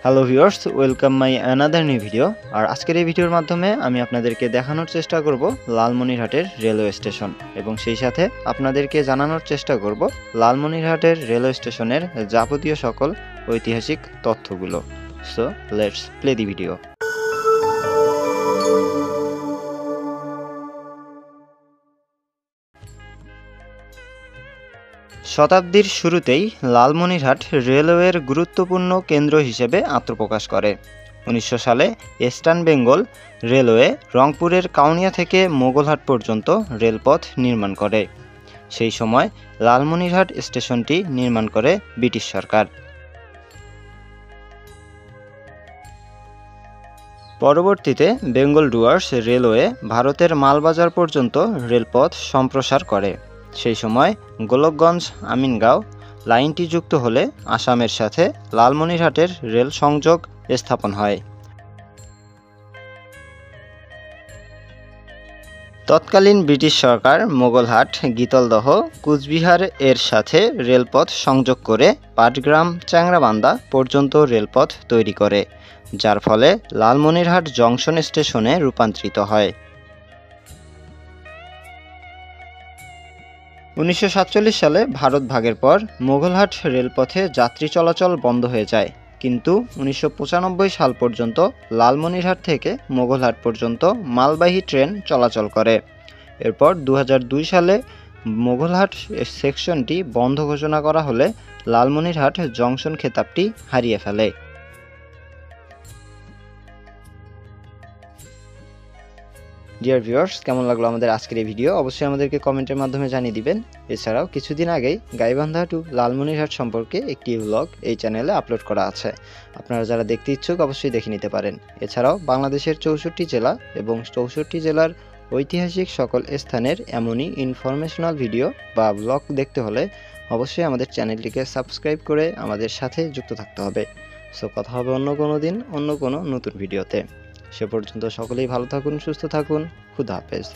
Hello viewers, welcome my another new video. আর আজকের এই ভিডিওর মাধ্যমে আমি আপনাদেরকে দেখানোর চেষ্টা করব লালমনিরহাটের রেলওয়ে স্টেশন, এবং সেই সাথে আপনাদেরকে জানানোর চেষ্টা করব লালমনিরহাটের রেলওয়ে স্টেশনের যাবতীয় সকল ঐতিহাসিক তথ্যগুলো। So let's play the video. শতাব্দীর শুরুতেই লালমনিরহাট রেলওয়ের গুরুত্বপূর্ণ কেন্দ্র হিসেবে আত্মপ্রকাশ করে। 1900 সালে ইস্টার্ন বেঙ্গল রেলওয়ে রংপুরের কাউনিয়া থেকে মোগলহাট পর্যন্ত রেলপথ নির্মাণ করে। সেই সময় লালমনিরহাট স্টেশনটি নির্মাণ করে ব্রিটিশ সরকার। পরবর্তীতে বেঙ্গল ডুয়ার্স রেলওয়ে ভারতের মালবাজার পর্যন্ত রেলপথ সম্প্রসার করে। সেই সময় গোলকগঞ্জ আমিনগাঁও লাইনটি যুক্ত হলে আসামের সাথে লালমনিরহাটের রেল সংযোগ স্থাপন হয়। তৎকালীন ব্রিটিশ সরকার মোগলহাট, গীতলদহ, কুচবিহার এর সাথে রেলপথ সংযোগ করে পাটগ্রাম, চ্যাংরাবান্ধা পর্যন্ত রেলপথ তৈরি করে, যার ফলে লালমনিরহাট জংশন স্টেশনে রূপান্তরিত হয়। 1947 সালে ভারত ভাগের পর মোগলহাট রেলপথে যাত্রী চলাচল বন্ধ হয়ে যায়, কিন্তু 1995 সাল পর্যন্ত লালমনিরহাট থেকে মোগলহাট পর্যন্ত মালবাহী ট্রেন চলাচল করে। এরপর 2002 সালে মোগলহাট সেকশনটি বন্ধ ঘোষণা করা হলে লালমনিরহাট জংশন খেতাবটি হারিয়ে ফেলে। ডিয়ার ভিউয়ার্স, কেমন লাগলো আমাদের আজকের এই ভিডিও? অবশ্যই আমাদেরকে কমেন্টের মাধ্যমে জানিয়ে দিবেন। এছাড়াও কিছুদিন আগেই গাইবান্ধা টু লালমনিরহাট সম্পর্কে একটি ব্লগ এই চ্যানেলে আপলোড করা আছে, আপনারা যারা দেখতে ইচ্ছুক অবশ্যই দেখে নিতে পারেন। এছাড়াও বাংলাদেশের 64 জেলা এবং 64 জেলার ঐতিহাসিক সকল স্থানের এমনই ইনফরমেশনাল ভিডিও বা ব্লগ দেখতে হলে অবশ্যই আমাদের চ্যানেলটিকে সাবস্ক্রাইব করে আমাদের সাথে যুক্ত থাকতে হবে। সো কথা হবে অন্য কোনো দিন অন্য কোনো নতুন ভিডিওতে। সে পর্যন্ত সকলেই ভালো থাকুন, সুস্থ থাকুন। খুদা হাফেজ।